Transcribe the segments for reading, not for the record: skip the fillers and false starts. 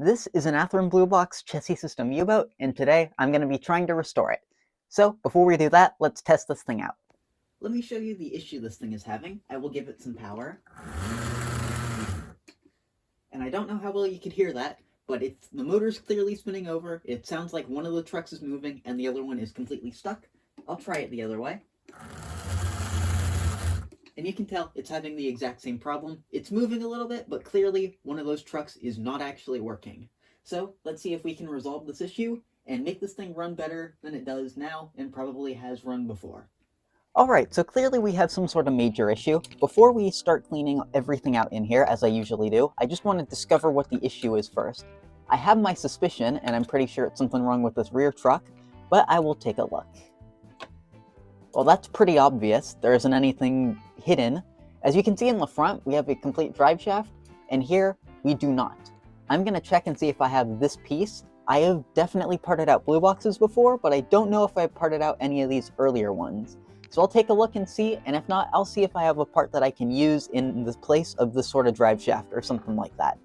This is an Athearn Bluebox Chessie system U-boat, and today I'm going to be trying to restore it. So, before we do that, let's test this thing out. Let me show you the issue this thing is having. I will give it some power. And I don't know how well you can hear that, but the motor's clearly spinning over, it sounds like one of the trucks is moving and the other one is completely stuck. I'll try it the other way. And you can tell it's having the exact same problem. It's moving a little bit, but clearly one of those trucks is not actually working. So let's see if we can resolve this issue and make this thing run better than it does now and probably has run before. Alright, so clearly we have some sort of major issue. Before we start cleaning everything out in here, as I usually do, I just want to discover what the issue is first. I have my suspicion, and I'm pretty sure it's something wrong with this rear truck, but I will take a look. Well, that's pretty obvious. There isn't anything hidden. As you can see in the front, we have a complete drive shaft, and here we do not. I'm going to check and see if I have this piece. I have definitely parted out blue boxes before, but I don't know if I've parted out any of these earlier ones. So I'll take a look and see, and if not, I'll see if I have a part that I can use in the place of this sort of drive shaft or something like that.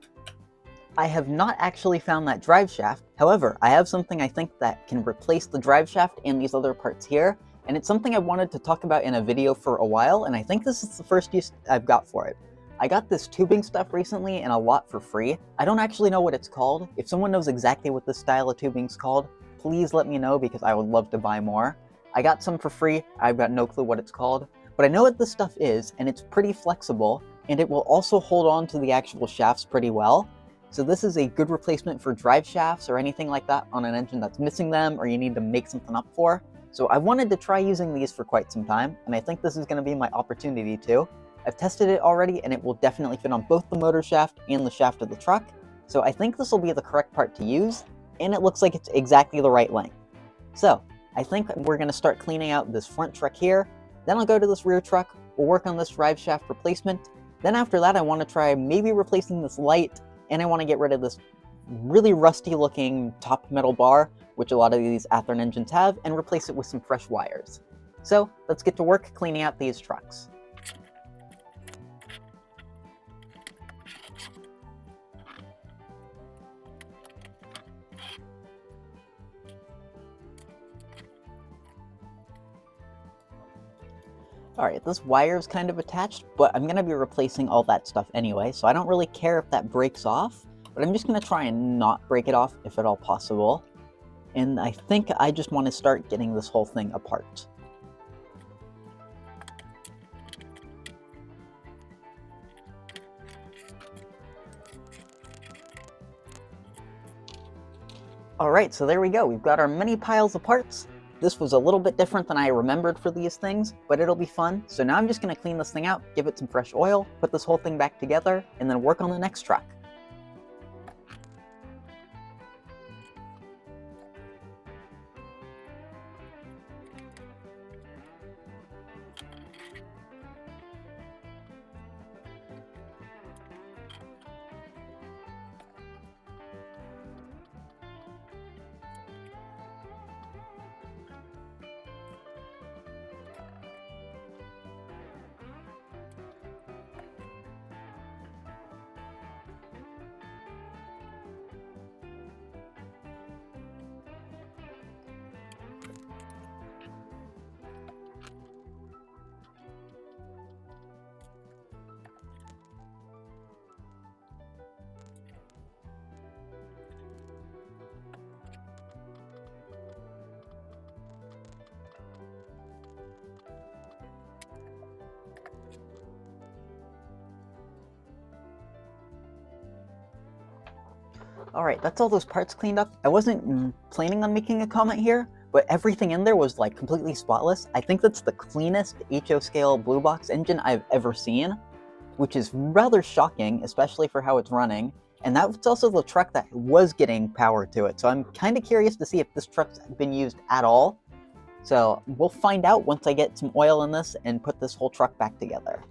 I have not actually found that drive shaft. However, I have something I think that can replace the drive shaft and these other parts here. And it's something I wanted to talk about in a video for a while, and I think this is the first use I've got for it. I got this tubing stuff recently and a lot for free. I don't actually know what it's called. If someone knows exactly what this style of tubing's called, please let me know because I would love to buy more. I got some for free, I've got no clue what it's called, but I know what this stuff is, and it's pretty flexible, and it will also hold on to the actual shafts pretty well. So this is a good replacement for drive shafts or anything like that on an engine that's missing them or you need to make something up for. So I wanted to try using these for quite some time, and I think this is going to be my opportunity too. I've tested it already, and it will definitely fit on both the motor shaft and the shaft of the truck, so I think this will be the correct part to use, and it looks like it's exactly the right length. So, I think we're going to start cleaning out this front truck here, then I'll go to this rear truck, we'll work on this drive shaft replacement, then after that I want to try maybe replacing this light, and I want to get rid of this really rusty looking top metal bar, which a lot of these Athearn engines have, and replace it with some fresh wires. So let's get to work cleaning out these trucks. Alright, this wire is kind of attached, but I'm going to be replacing all that stuff anyway, so I don't really care if that breaks off, but I'm just going to try and not break it off if at all possible. And I think I just want to start getting this whole thing apart. Alright, so there we go. We've got our many piles of parts. This was a little bit different than I remembered for these things, but it'll be fun. So now I'm just going to clean this thing out, give it some fresh oil, put this whole thing back together, and then work on the next truck. Alright, that's all those parts cleaned up. I wasn't planning on making a comment here, but everything in there was like completely spotless. I think that's the cleanest HO scale blue box engine I've ever seen, which is rather shocking, especially for how it's running. And that's also the truck that was getting power to it, so I'm kind of curious to see if this truck's been used at all. So we'll find out once I get some oil in this and put this whole truck back together.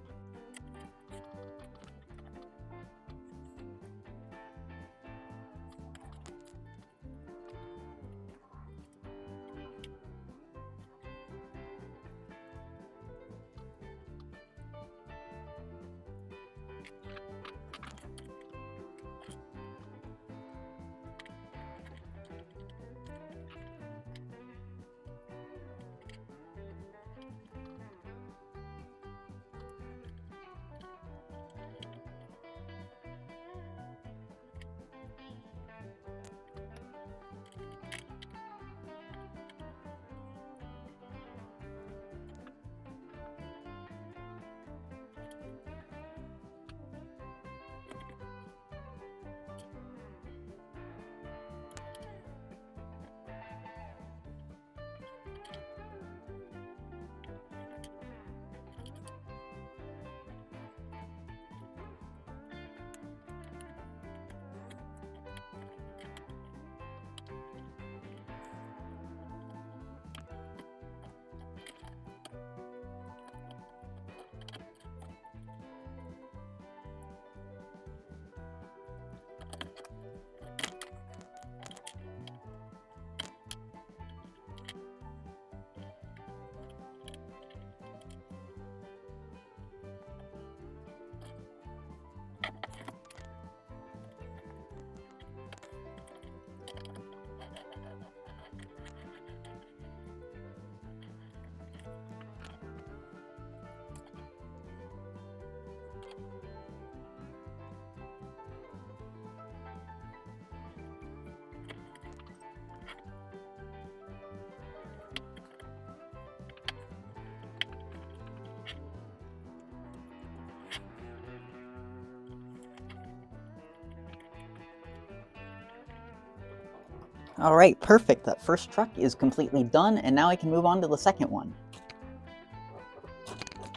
Alright, perfect. That first truck is completely done, and now I can move on to the second one.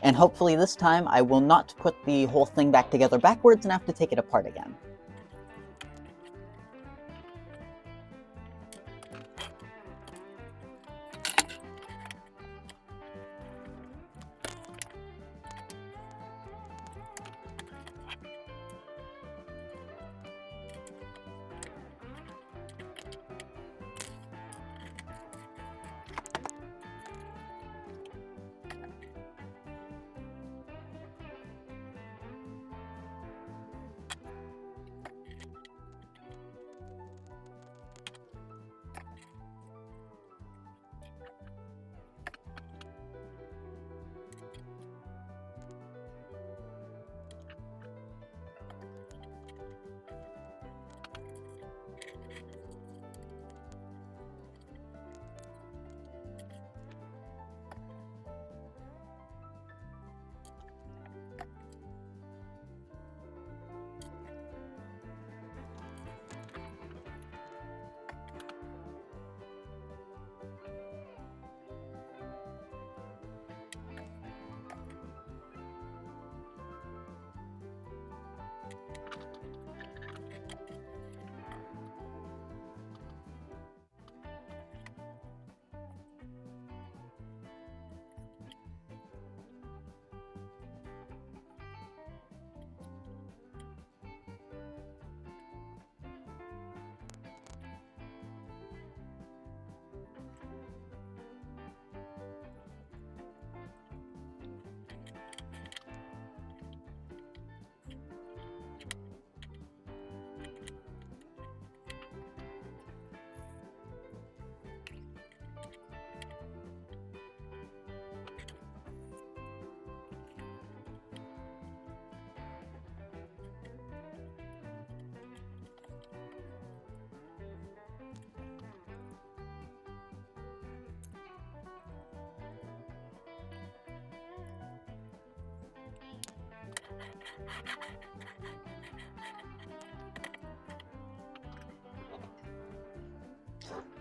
And hopefully this time I will not put the whole thing back together backwards and have to take it apart again.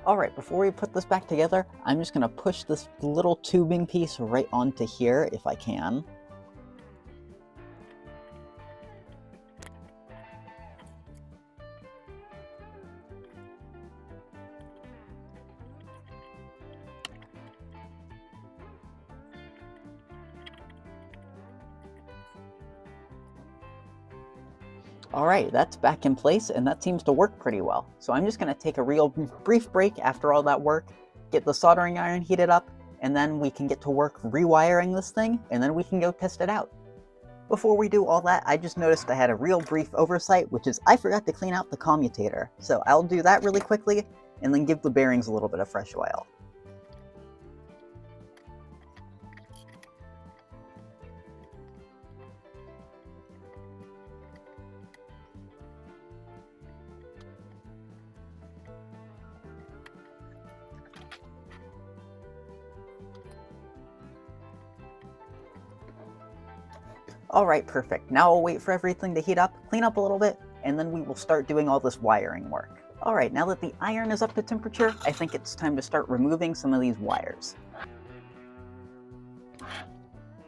Alright, before we put this back together, I'm just going to push this little tubing piece right onto here if I can. Alright, that's back in place, and that seems to work pretty well. So I'm just going to take a real brief break after all that work, get the soldering iron heated up, and then we can get to work rewiring this thing, and then we can go test it out. Before we do all that, I just noticed I had a real brief oversight, which is I forgot to clean out the commutator. So I'll do that really quickly, and then give the bearings a little bit of fresh oil. Alright, perfect. Now I'll wait for everything to heat up, clean up a little bit, and then we will start doing all this wiring work. Alright, now that the iron is up to temperature, I think it's time to start removing some of these wires.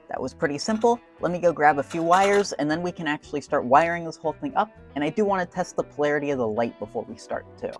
That was pretty simple. Let me go grab a few wires, and then we can actually start wiring this whole thing up, and I do want to test the polarity of the light before we start too.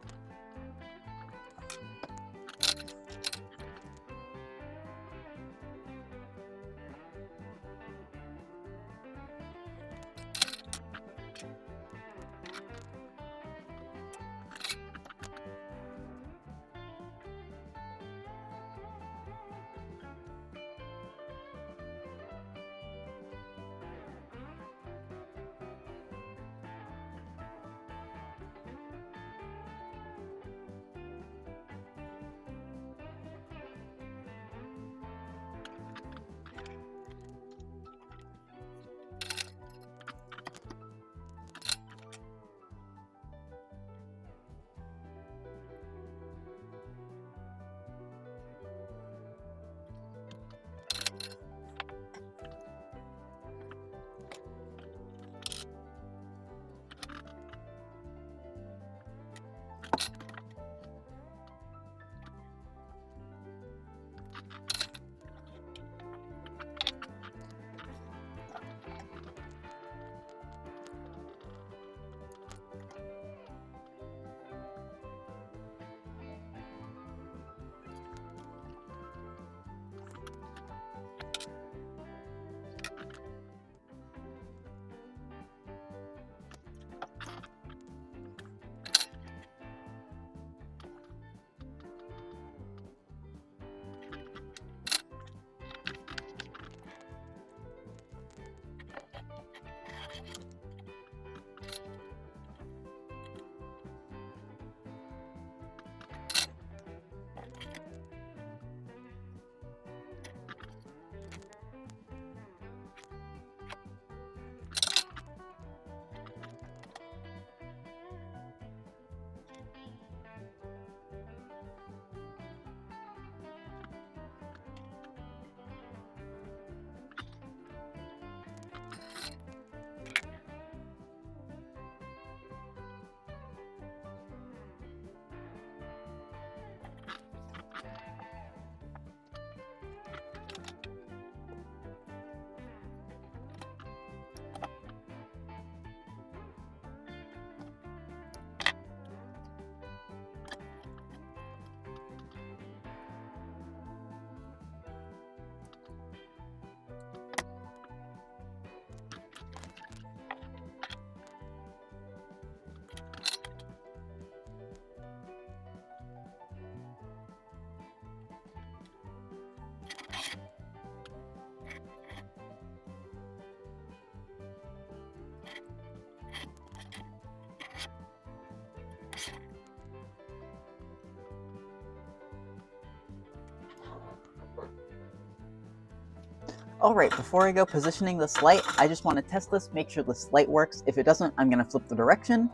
Alright, before I go positioning this light, I just want to test this, make sure this light works. If it doesn't, I'm going to flip the direction.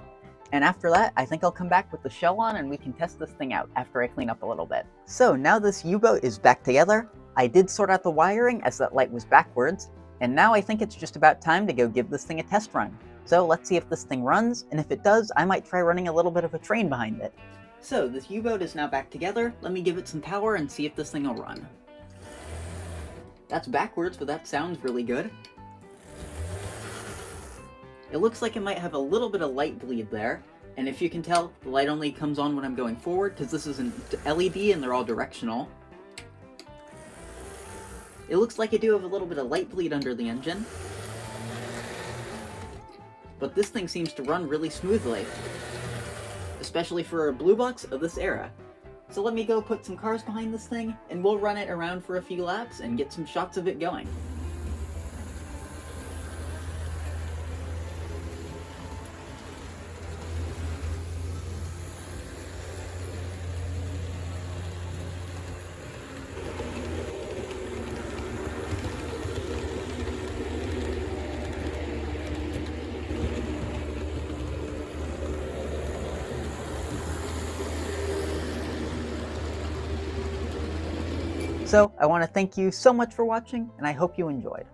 And after that, I think I'll come back with the shell on and we can test this thing out after I clean up a little bit. So now this U-boat is back together. I did sort out the wiring as that light was backwards, and now I think it's just about time to go give this thing a test run. So let's see if this thing runs, and if it does, I might try running a little bit of a train behind it. So this U-boat is now back together. Let me give it some power and see if this thing will run. That's backwards, but that sounds really good. It looks like it might have a little bit of light bleed there, and if you can tell, the light only comes on when I'm going forward, because this is an LED and they're all directional. It looks like I do have a little bit of light bleed under the engine, but this thing seems to run really smoothly, especially for a Bluebox of this era. So let me go put some cars behind this thing, and we'll run it around for a few laps and get some shots of it going. So I want to thank you so much for watching, and I hope you enjoyed.